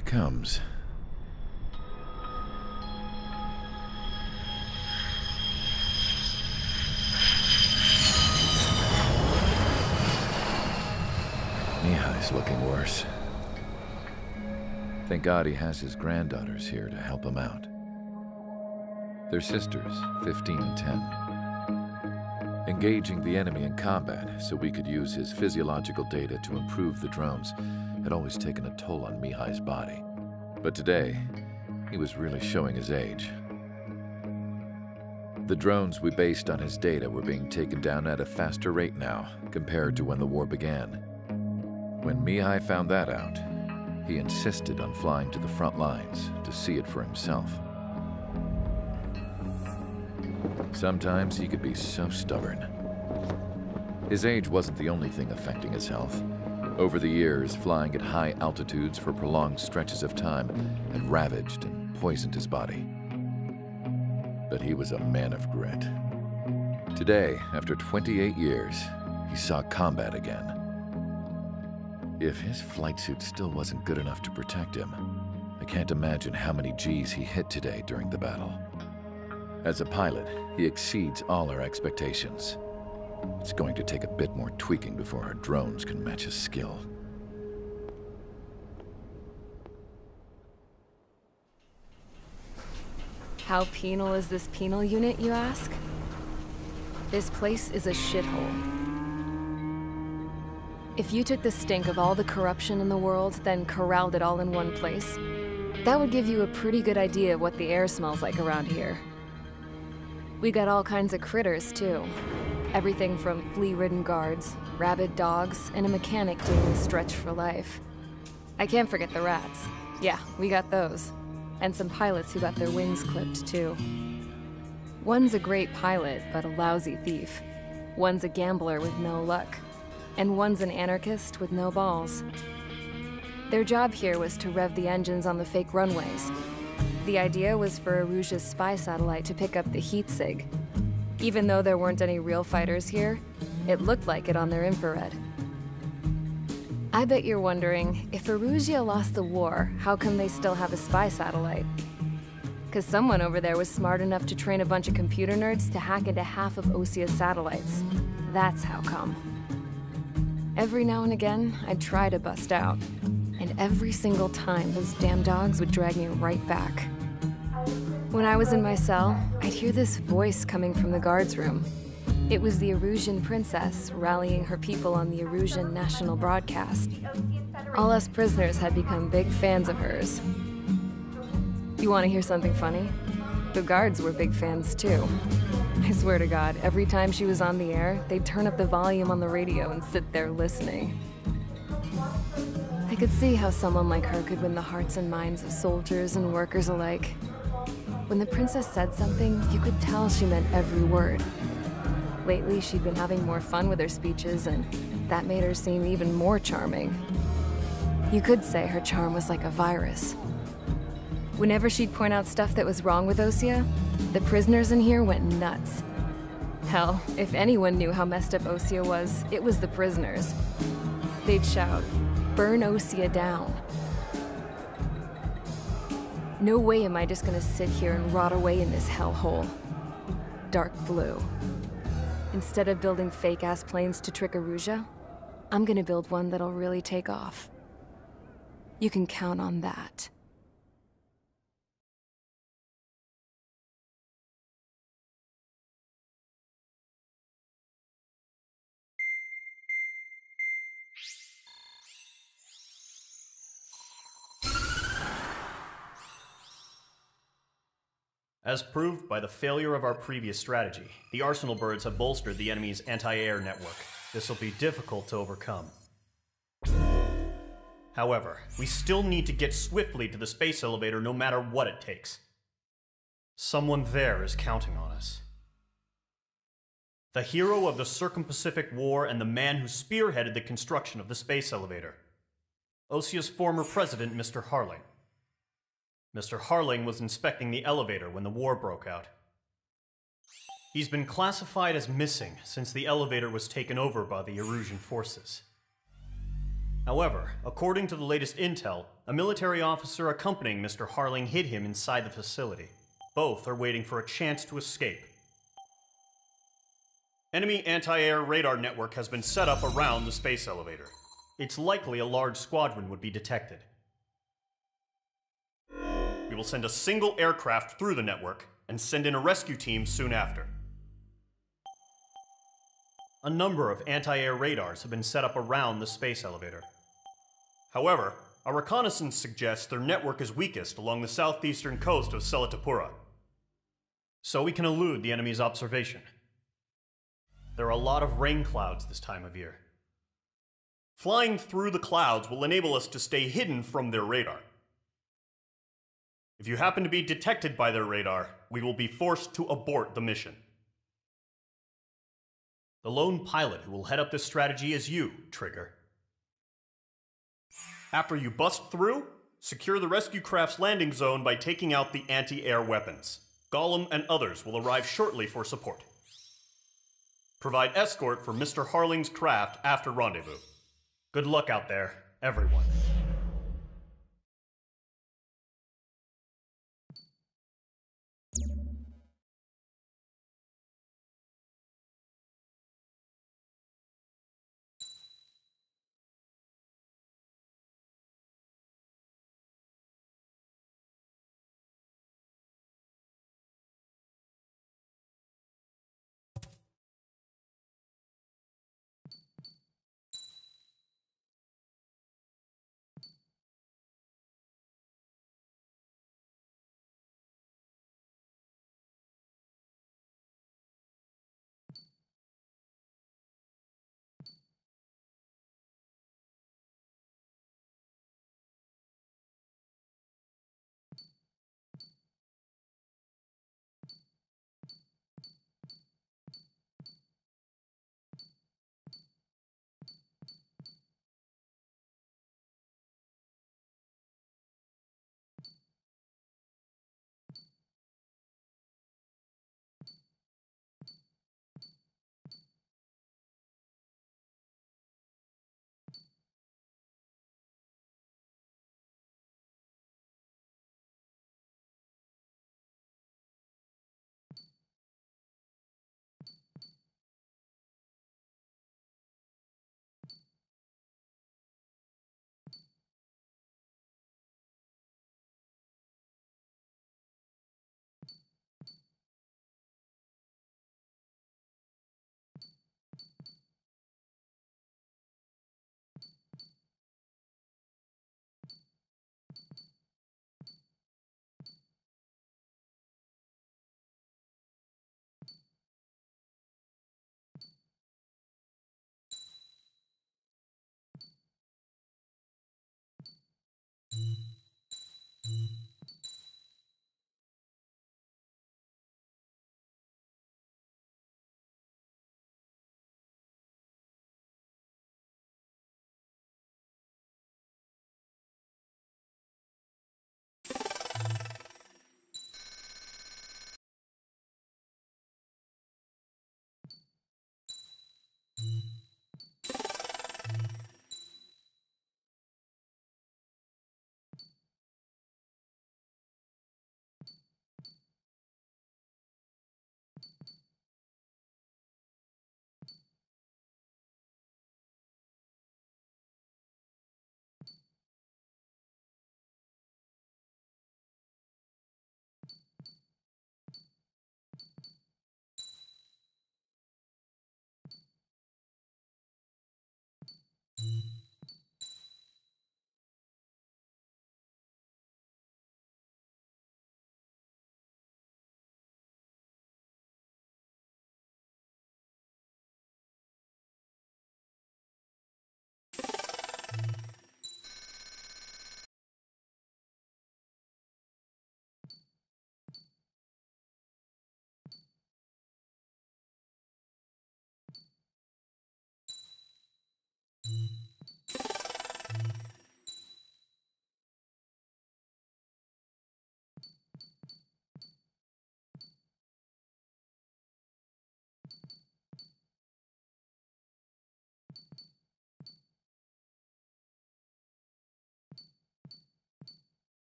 he comes. Mihai's looking worse. Thank God he has his granddaughters here to help him out. They're sisters, 15 and 10. Engaging the enemy in combat so we could use his physiological data to improve the drones had always taken a toll on Mihai's body. But today, he was really showing his age. The drones we based on his data were being taken down at a faster rate now compared to when the war began. When Mihai found that out, he insisted on flying to the front lines to see it for himself. Sometimes he could be so stubborn. His age wasn't the only thing affecting his health. Over the years, flying at high altitudes for prolonged stretches of time had ravaged and poisoned his body. But he was a man of grit. Today, after 28 years, he saw combat again. If his flight suit still wasn't good enough to protect him, I can't imagine how many Gs he hit today during the battle. As a pilot, he exceeds all our expectations. It's going to take a bit more tweaking before our drones can match his skill. How penal is this penal unit, you ask? This place is a shithole. If you took the stink of all the corruption in the world, then corralled it all in one place, that would give you a pretty good idea of what the air smells like around here. We got all kinds of critters, too. Everything from flea-ridden guards, rabid dogs, and a mechanic doing the stretch for life. I can't forget the rats. Yeah, we got those. And some pilots who got their wings clipped, too. One's a great pilot, but a lousy thief. One's a gambler with no luck. And one's an anarchist with no balls. Their job here was to rev the engines on the fake runways. The idea was for Erusia's spy satellite to pick up the heat sig. Even though there weren't any real fighters here, it looked like it on their infrared. I bet you're wondering, if Erusia lost the war, how come they still have a spy satellite? 'Cause someone over there was smart enough to train a bunch of computer nerds to hack into half of Osia's satellites. That's how come. Every now and again, I'd try to bust out. And every single time, those damn dogs would drag me right back. When I was in my cell, I'd hear this voice coming from the guards room. It was the Erusian princess rallying her people on the Erusian national broadcast. All us prisoners had become big fans of hers. You want to hear something funny? The guards were big fans too. I swear to God, every time she was on the air, they'd turn up the volume on the radio and sit there listening. I could see how someone like her could win the hearts and minds of soldiers and workers alike. When the princess said something, you could tell she meant every word. Lately, she'd been having more fun with her speeches, and that made her seem even more charming. You could say her charm was like a virus. Whenever she'd point out stuff that was wrong with Osia, the prisoners in here went nuts. Hell, if anyone knew how messed up Osia was, it was the prisoners. They'd shout, "Burn Osia down." No way am I just gonna sit here and rot away in this hellhole. Dark blue. Instead of building fake-ass planes to trick Erusia, I'm gonna build one that'll really take off. You can count on that. As proved by the failure of our previous strategy, the Arsenal birds have bolstered the enemy's anti-air network. This will be difficult to overcome. However, we still need to get swiftly to the space elevator no matter what it takes. Someone there is counting on us. The hero of the Circum-Pacific War and the man who spearheaded the construction of the space elevator. Osia's former president, Mr. Harling. Mr. Harling was inspecting the elevator when the war broke out. He's been classified as missing since the elevator was taken over by the Erusian forces. However, according to the latest intel, A military officer accompanying Mr. Harling hid him inside the facility. Both are waiting for a chance to escape. Enemy anti-air radar network has been set up around the space elevator. It's likely a large squadron would be detected. We will send a single aircraft through the network and send in a rescue team soon after. A number of anti-air radars have been set up around the space elevator. However, our reconnaissance suggests their network is weakest along the southeastern coast of Selatapura, so we can elude the enemy's observation. There are a lot of rain clouds this time of year. Flying through the clouds will enable us to stay hidden from their radar. If you happen to be detected by their radar, we will be forced to abort the mission. The lone pilot who will head up this strategy is you, Trigger. After you bust through, secure the rescue craft's landing zone by taking out the anti-air weapons. Gollum and others will arrive shortly for support. Provide escort for Mr. Harling's craft after rendezvous. Good luck out there, everyone.